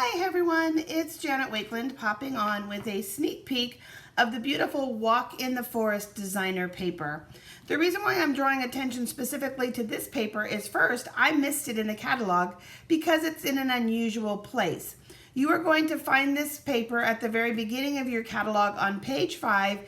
Hi everyone, it's Janet Wakeland popping on with a sneak peek of the beautiful Walk in the Forest designer paper. The reason why I'm drawing attention specifically to this paper is first, I missed it in the catalog because it's in an unusual place. You are going to find this paper at the very beginning of your catalog on page 5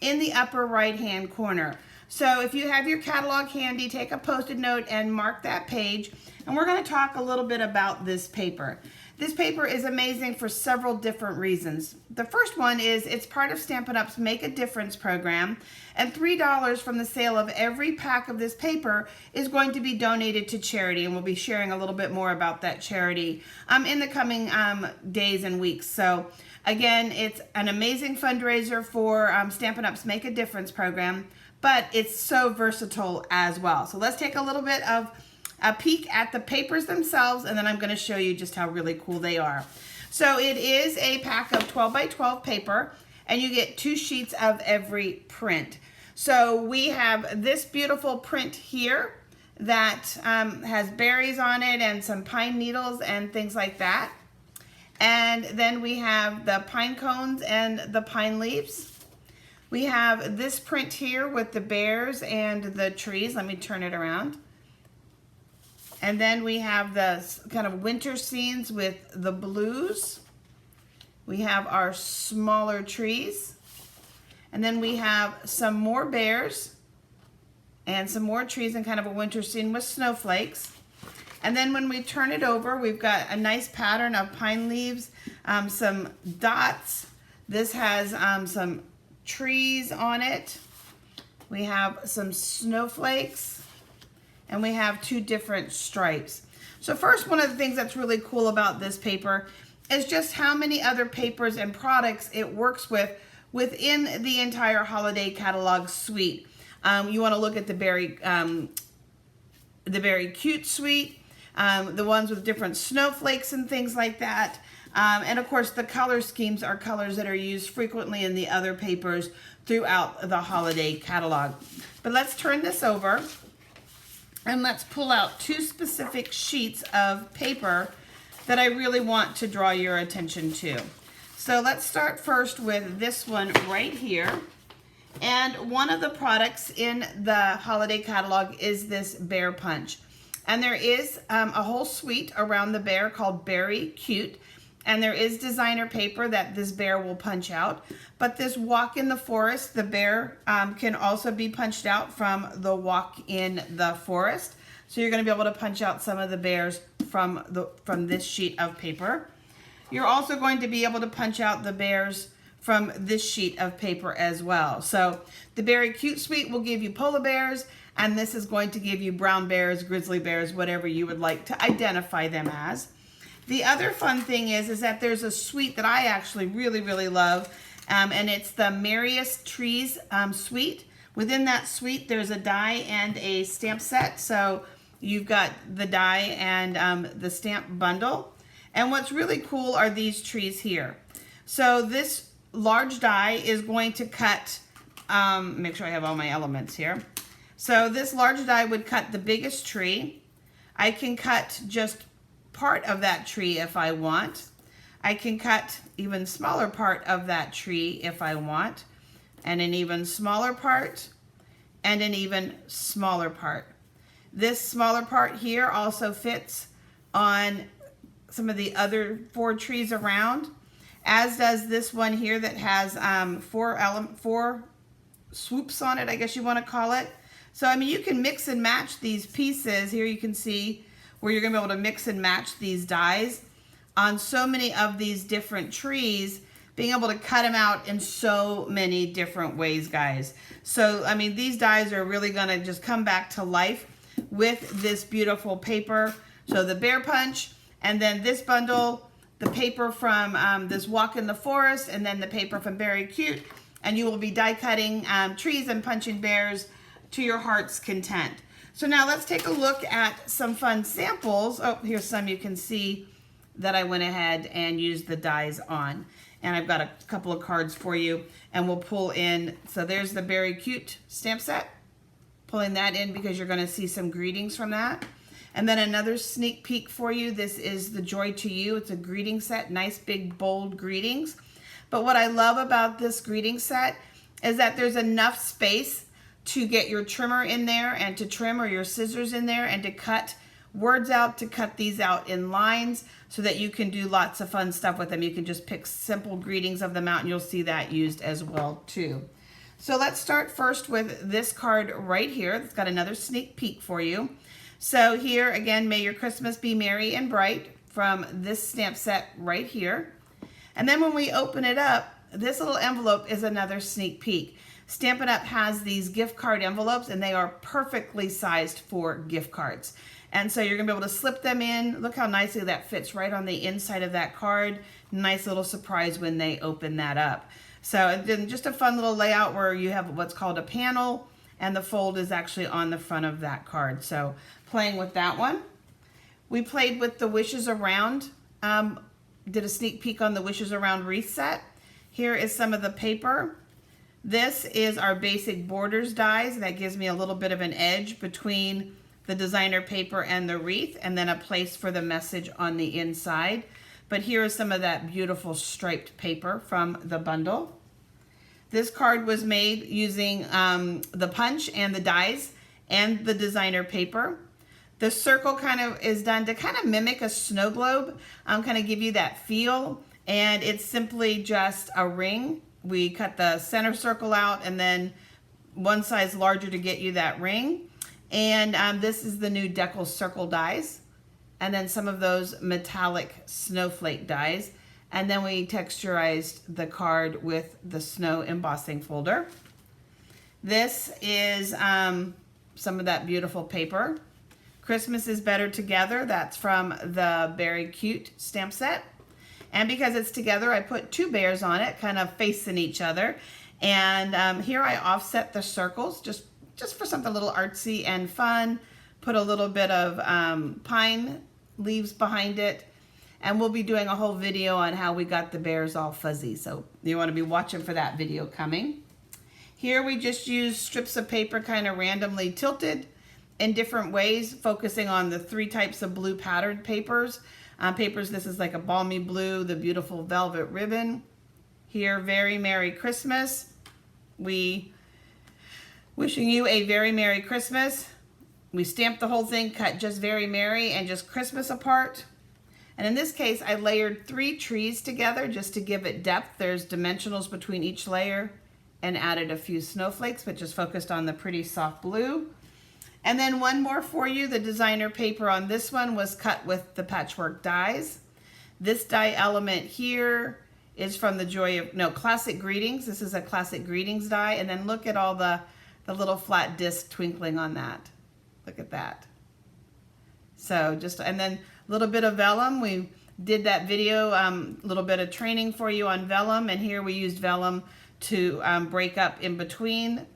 in the upper right hand corner. So if you have your catalog handy, take a post-it note and mark that page, and we're going to talk a little bit about this paper. This paper is amazing for several different reasons. The first one is it's part of Stampin' Up's Make a Difference program, and $3 from the sale of every pack of this paper is going to be donated to charity, and we'll be sharing a little bit more about that charity in the coming days and weeks. So again, it's an amazing fundraiser for Stampin' Up's Make a Difference program, but it's so versatile as well. So let's take a little bit of a peek at the papers themselves, and then I'm going to show you just how really cool they are. So it is a pack of 12 by 12 paper, and you get 2 sheets of every print. So we have this beautiful print here that has berries on it and some pine needles and things like that. And then we have the pine cones and the pine leaves. We have this print here with the bears and the trees. Let me turn it around. And then we have the kind of winter scenes with the blues. We have our smaller trees. And then we have some more bears and some more trees and kind of a winter scene with snowflakes. And then when we turn it over, we've got a nice pattern of pine leaves, some dots. This has some trees on it. We have some snowflakes. And we have 2 different stripes. So first, one of the things that's really cool about this paper is just how many other papers and products it works with within the entire holiday catalog suite. You want to look at the Very Cute suite, the ones with different snowflakes and things like that. And of course, the color schemes are colors that are used frequently in the other papers throughout the holiday catalog. But let's turn this over. And let's pull out 2 specific sheets of paper that I really want to draw your attention to. So let's start first with this one right here. And one of the products in the holiday catalog is this bear punch. And there is a whole suite around the bear called Very Cute. And there is designer paper that this bear will punch out. But this Walk in the Forest, the bear can also be punched out from the Walk in the Forest. So you're going to be able to punch out some of the bears from this sheet of paper. You're also going to be able to punch out the bears from this sheet of paper as well. So the Very Cute suite will give you polar bears, and this is going to give you brown bears, grizzly bears, whatever you would like to identify them as. The other fun thing is that there's a suite that I actually really love, and it's the Merriest Trees suite. Within that suite, there's a die and a stamp set. So you've got the die and the stamp bundle. And what's really cool are these trees here. So this large die is going to cut, make sure I have all my elements here. So this large die would cut the biggest tree. I can cut just part of that tree if I want. I can cut even smaller part of that tree if I want, and an even smaller part, and an even smaller part. This smaller part here also fits on some of the other 4 trees around, as does this one here that has 4 swoops on it, I guess you want to call it. So I mean, you can mix and match these pieces. Here you can see where you're going to be able to mix and match these dies on so many of these different trees, being able to cut them out in so many different ways, guys. So, I mean, these dies are really going to just come back to life with this beautiful paper. So the bear punch, and then this bundle, the paper from this Walk in the Forest, and then the paper from Very Cute, and you will be die cutting trees and punching bears to your heart's content. So now let's take a look at some fun samples. Oh, here's some you can see that I went ahead and used the dies on. And I've got a couple of cards for you, and we'll pull in. So there's the Very Cute stamp set. Pulling that in because you're going to see some greetings from that. And then another sneak peek for you. This is the Joy to You. It's a greeting set, nice big bold greetings. But what I love about this greeting set is that there's enough space to get your trimmer in there and to trim, or your scissors in there and to cut words out, to cut these out in lines so that you can do lots of fun stuff with them. You can just pick simple greetings of them out and you'll see that used as well too. So let's start first with this card right here. It's got another sneak peek for you. So here again, may your Christmas be merry and bright, from this stamp set right here. And then when we open it up, this little envelope is another sneak peek. Stampin' Up! Has these gift card envelopes and they are perfectly sized for gift cards. And so you're gonna be able to slip them in. Look how nicely that fits right on the inside of that card. Nice little surprise when they open that up. So then just a fun little layout where you have what's called a panel and the fold is actually on the front of that card. So playing with that one. We played with the Wishes Around, did a sneak peek on the Wishes Around wreath set. Here is some of the paper. This is our basic borders dies. That gives me a little bit of an edge between the designer paper and the wreath, and then a place for the message on the inside. But here is some of that beautiful striped paper from the bundle. This card was made using the punch and the dies and the designer paper. The circle kind of is done to kind of mimic a snow globe, kind of give you that feel. And it's simply just a ring. We cut the center circle out and then one size larger to get you that ring. And this is the new Decal circle dies. And then some of those metallic snowflake dies. And then we texturized the card with the snow embossing folder. This is some of that beautiful paper. Christmas is Better Together. That's from the Very Cute stamp set. And because it's together, I put two bears on it, kind of facing each other. And here I offset the circles just for something a little artsy and fun. Put a little bit of pine leaves behind it. And we'll be doing a whole video on how we got the bears all fuzzy. So you want to be watching for that video coming. Here we just use strips of paper kind of randomly tilted in different ways, focusing on the three types of blue patterned papers. This is like a balmy blue, the beautiful velvet ribbon. Here, Very Merry Christmas. We wishing you a very Merry Christmas. We stamped the whole thing, cut just Very Merry and just Christmas apart. And in this case, I layered 3 trees together just to give it depth. There's dimensionals between each layer, and added a few snowflakes, but just focused on the pretty soft blue. And then one more for you. The designer paper on this one was cut with the patchwork dies. This die element here is from the Classic Greetings. This is a Classic Greetings die. And then look at all the little flat disc twinkling on that. Look at that. So and then a little bit of vellum. We did that video, a little bit of training for you on vellum. And here we used vellum to break up in between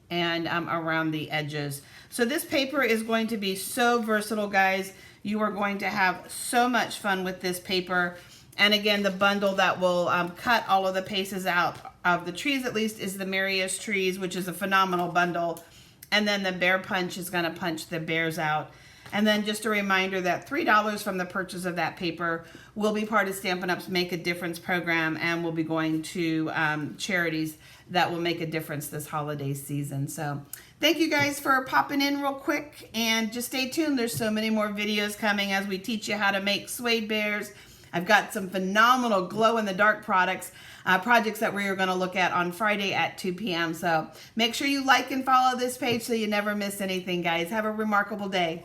and around the edges. So this paper is going to be so versatile, guys. You are going to have so much fun with this paper. And again, the bundle that will cut all of the pieces out of the trees, at least, is the Merriest Trees, which is a phenomenal bundle. And then the Bear Punch is gonna punch the bears out. And then just a reminder that $3 from the purchase of that paper will be part of Stampin' Up's Make a Difference program, and we'll be going to charities that will make a difference this holiday season. So thank you guys for popping in real quick, and just stay tuned. There's so many more videos coming as we teach you how to make suede bears. I've got some phenomenal glow-in-the-dark projects that we are going to look at on Friday at 2 p.m. So make sure you like and follow this page so you never miss anything, guys. Have a remarkable day.